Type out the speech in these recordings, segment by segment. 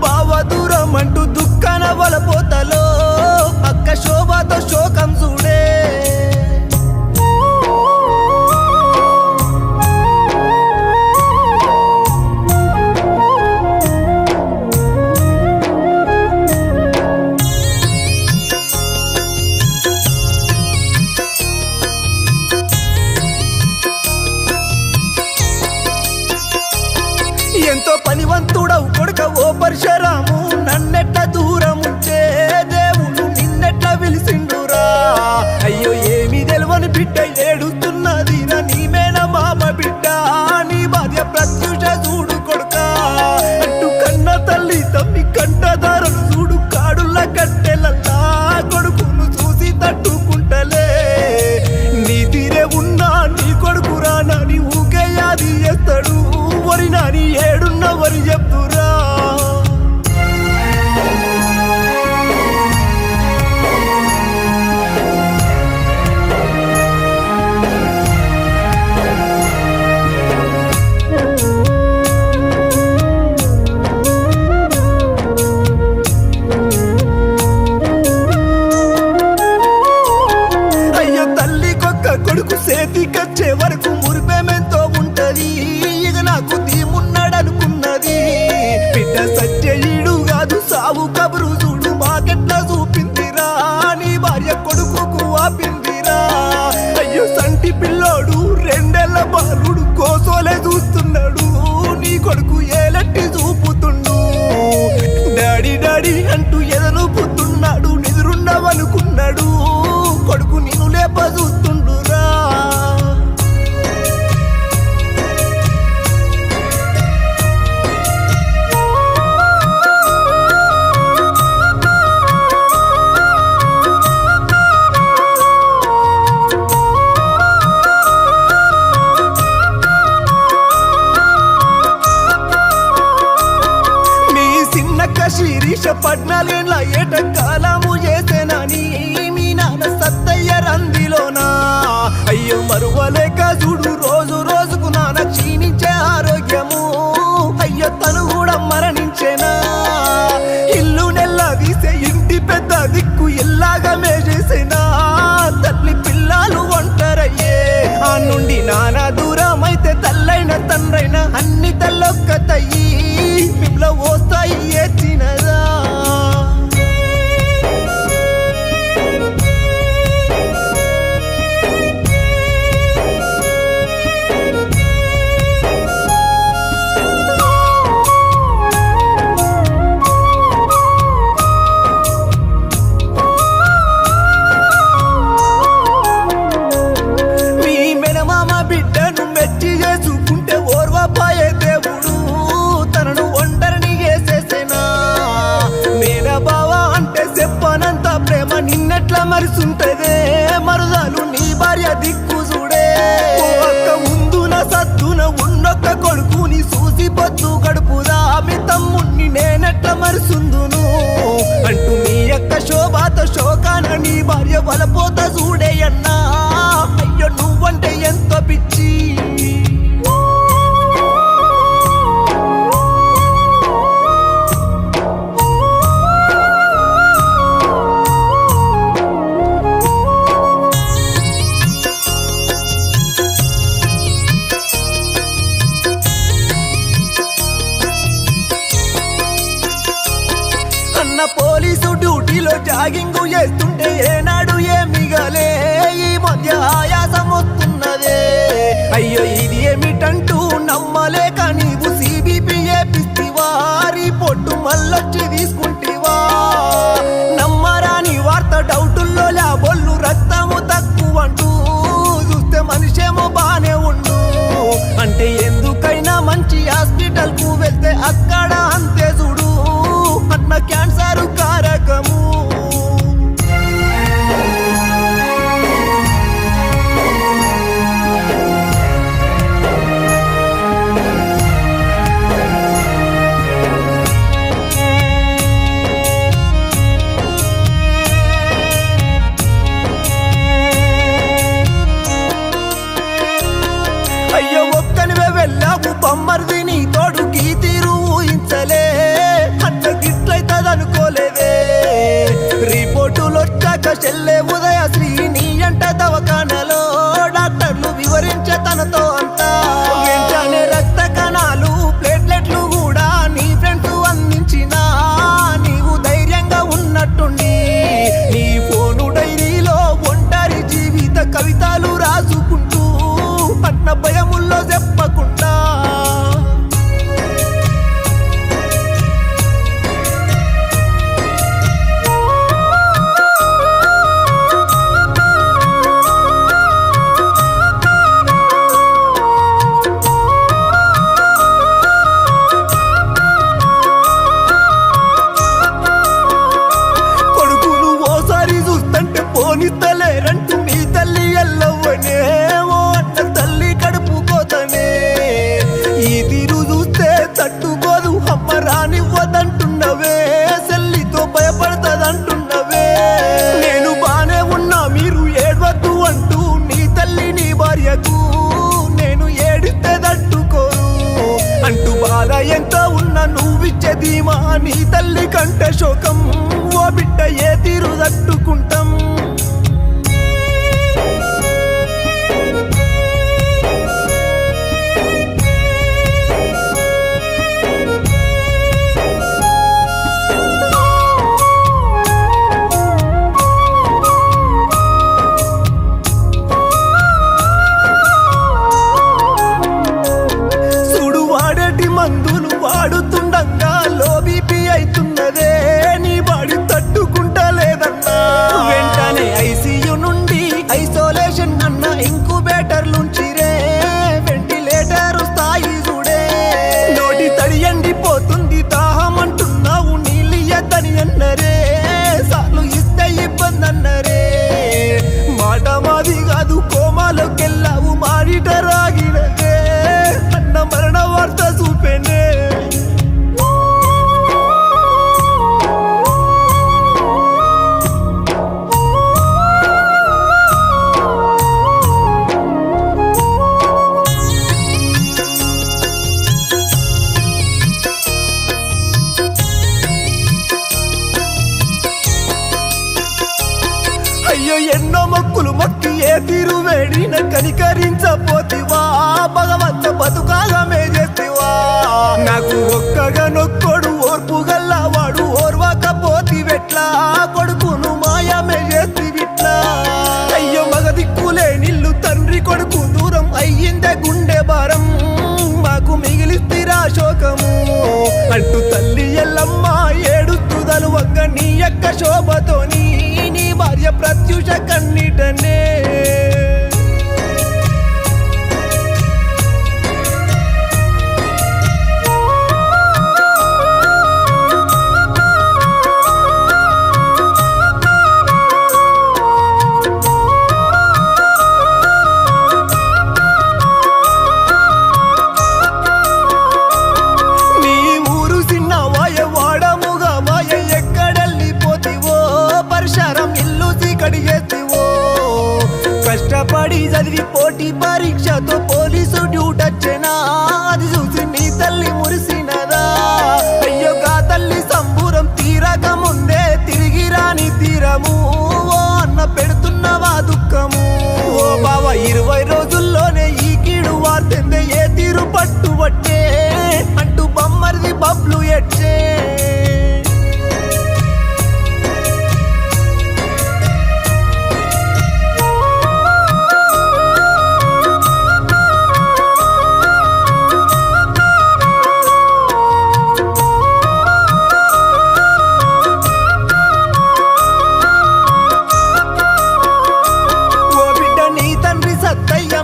బావ దూరం అంటూ దుఃఖాన వలపోతలో అక్క శోభతో శోకం చూడే ఎంతో పనివంతుడవు కొడుక ఓ పరశురాము నన్నెట్ల దూరం ఉంచే దేవుడు నిన్నెట్ల పిలిసిండురా అయ్యో ఏమి తెలవని బిడ్డ ఏడుస్తున్నది నా నీమేన మామ బిడ్డ నీ భార్య ప్రత్యూష చూడు కొడుక అంటూ కన్న తల్లి తమ్మి కంటదారను చూడు కాడుల్ల కట్టెలల్లా కొడుకును చూసి తట్టుకుంటలే నీ తీరే ఉన్నా నీ కొడుకురా నాని ఊకే యాది చేస్తాడు వరి నాని ఏడున్న వరి చెప్తురా అయ్యో తల్లి కొక్క కొడుకు సేతికొచ్చే వరకు మురిపేమెంతో ఉంటది ఇక నాకు దీమున్నాడనుకున్నది బిడ్డ సత్యయుడు కాదు సావు కబురు చూడు మాకెట్లా చూపిందిరా నీ భార్య కొడుకుకు ఆపిందిరా అయ్యో సంటి పిల్లోడు రెండేళ్ల బాలుడు కోసోలే చూస్తున్నాడు నీ కొడుకు ఏలట్టి చూపుతుండు డాడీ డాడీ అంటూ ఎదలుపుతున్నాడు నిదురున్నావనుకున్నాడు కొడుకు నిన్ను లేప చూస్తుండురా శిరీష 14 ఏట కాలము చేసేనని మీ నాన్న సత్తయ్య రందిలోనా అయ్యో మరువలేక చూడు రోజు రోజుకు నాన్న క్షీణించే ఆరోగ్యము అయ్యో తను కూడా మరణించేనా ఇల్లు నెల్ల తీసే ఇంటి పెద్ద దిక్కు ఎల్లాగా మేసేసేనా తల్లి పిల్లలు ఒంటరయ్యే ఆ నుండి నాన్న దూరం అయితే తల్లైన తండ్రైన అన్ని తల్లొక్క తయ్యి మిమ్మల్ని వస్తాయి ఏచినదా మీ మెనమామ బిడ్డను మెచ్చి చేసుకుంటే ఓర్వపాయే దేవుడు తనను ఒంటరిని చేసేసేనా మేన బావా అంటే చెప్పనంత ప్రేమ నిన్నెట్లా మరిసుంటదే మరుదాలు నీ భార్య దిక్కు చూడే ఒక్క ముందున సద్దున ఉన్నొక్క కొడుకుని చూసి పొద్దు గడుపుదా మీ తమ్ముణ్ణి నేనెట్లా మరిసుందును అంటూ నీ యొక్క శోభాత శోకాన నీ భార్య వలపోత చూడే అన్నా అయ్యో నువ్వంటే ఎంతో పిచ్చి అన్న పోలీసు డ్యూటీలో జాగింగు చేస్తుంటే ఏనాడు ఏమిగలే ఈ మధ్య ఆయాసం వస్తున్నదే అయ్యో ఇది ఏమిటంటూ నమ్మలేక నీవు సిబిపి ఏపిస్తివా రిపోర్టు మళ్ళొచ్చి తీసుకుంటివా నమ్మరాని వార్త డౌటుల్లో లాబొల్లు రక్తము తక్కువ అంటూ చూస్తే మనిషేమో బానే ఉండు అంటే ఎందుకైనా మంచి హాస్పిటల్ కు వెళ్తే అక్కడ అంతే చూడు అన్న క్యాన్సర్ కారకము మా నీ తల్లి కంట శోకం ఓ బిడ్డ ఏ తీరు తట్టుకుంటాం. మందులు వాడుతుండగా లో బీపీ అవుతున్నదే నీ బాడీ తట్టుకుంటలేదన్నా. వెంటనే ఐసీయూ నుండి ఐసోలేషన్ అన్న ఇంక్యుబేటర్ నుంచిరే వెంటిలేటర్ స్థాయి చూడే. నోటి తడి ఎండిపోతుంది దాహం అంటున్నావు నీళ్ళియ్యద్దని అన్నరే. సార్లు ఇస్తే ఇబ్బంది అన్నరే. మాట మాది కాదు కోమాలోకెళ్ళావు మానిటర్ ఆగినదే అన్న మరణ వార్త చూపెనే. అయ్యో ఎన్నో మొక్కులు మొక్కి ఏ తీరు వేడిన కనికరించపోతివా భగవంత బతుకాగమే చేతివా. నాకు ఒక్కగా నొక్కడు ఓర్పు గల్లవాడు ఓర్వకపోతివెట్లా కొడుకును మాయమే చేతివిట్లా. అయ్యో మగ దిక్కులే నిల్లు తండ్రి కొడుకు దూరం అయ్యిందే గుండె భారం మాకు మిగిలిస్తిరా శోకము అంటూ తల్లి ఎల్లమ్మ ఏడుస్తుదలు వంగ నీ యొక్క శోభతోని నీ భార్య ప్రత్యూష కన్నీటనే. కష్టపడి చదివి పోటీ పరీక్షతో పోలీసు డ్యూటొచ్చెనా అది చూసి నీ తల్లి మురిసినదా. అయ్యో గా తల్లి సంబూరం తీరక ముందే తిరిగి రాని తీరము ఓ అన్న పెడుతున్నవా దుఃఖము. ఓ బావ 20 రోజుల్లోనే ఈ కీడు వార్తెందే ఏ తీరు పట్టుబట్టే అంటూ బొమ్మరిది బబ్లు ఎట్టే.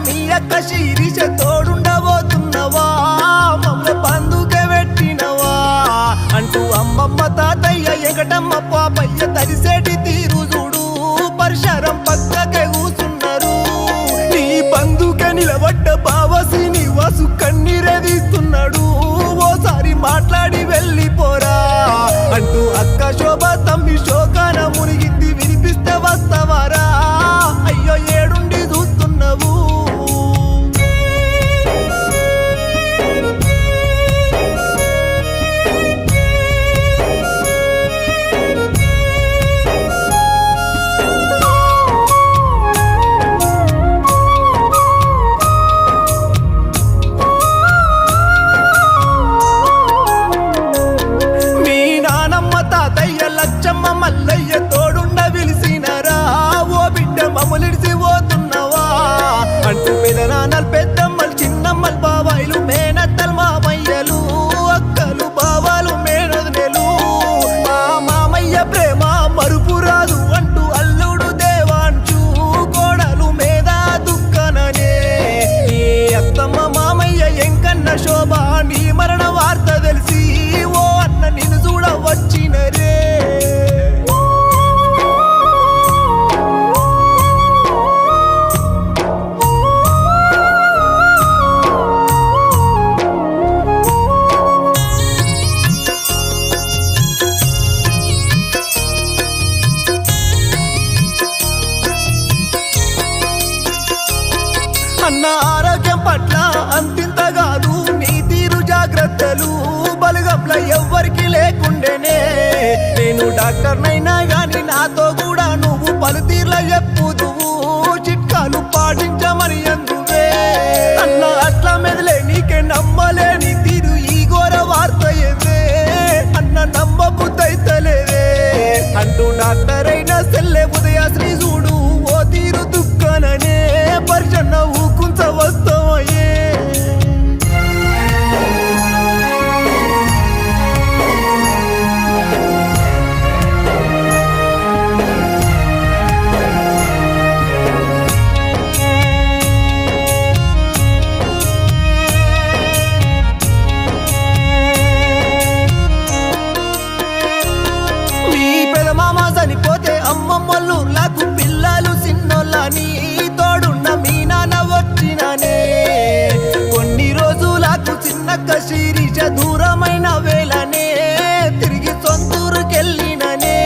మీ అక్క శిరీష తోడుండబోతున్నవా మమ్మల్ని బంధుకే పెట్టినవా అంటూ అమ్మమ్మ తాతయ్య ఎగటమ్మ పాపయ్య తరిసేటి తీరు చూడు పరిసరం పక్కకే కూసున్నారు. నీ బంధుకే నిలబడ్డ బావ శ్రీనివాసు కన్నీరెదీస్తున్నాడు ఓసారి మాట్లాడి వెళ్ళిపోరా అంటూ అక్క శోభ తమ్మి శోకాన మునిగింది వినిపిస్తే వస్తవారా. అయ్యో ఏడుండి చూస్తున్నావు. మీ నానమ్మ తాతయ్య లచ్చమ్మ మల్లయ్య తోడుండ విలిసినరా ఎవ్వరికి లేకుండేనే నేను డాక్టర్నైనా గాని నాతో కూడా నువ్వు పలుతీర్ల చెప్పుదువు చిట్కాలు పాటించమని అందువే అన్న అట్లా మెదలే నీకే నమ్మలేని తీరు ఈ ఘోర వార్త ఏదే అన్న నమ్మబుద్దైతలేదే అంటూ డాక్టర్ అయినా సెల్లె ఉదయశ్రీ చూడు ఓ తీరు దుఃఖననే పరిచన్న ఊకుంచ వస్తామయ్యే చనిపోతే అమ్మమ్మలు నాకు పిల్లలు చిన్నోళ్ళని తోడున్న మీ నాన్న వచ్చిననే కొన్ని రోజులకు చిన్నక్క శిరీష దూరమైన వేళనే తిరిగి సొంతూరుకెళ్ళిననే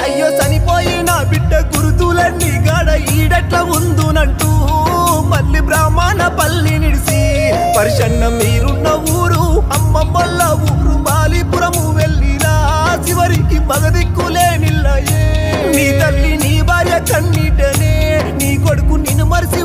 అయ్యో చనిపోయిన బిడ్డ గురుతులన్నీ గాడ ఈడట్ల ఉందునంటూ మళ్ళీ బ్రాహ్మణ పల్లి నిడిసి పరిషన్న మీరున్న ఊరు అమ్మమ్మల్ల ఊరు మాలిపురము వెళ్ళిరా చివరికి మగదిక్కులే నిల్లయే నీ తల్లి నీ భార్య కన్నీటనే నీ కొడుకు నిన్ను మరిసి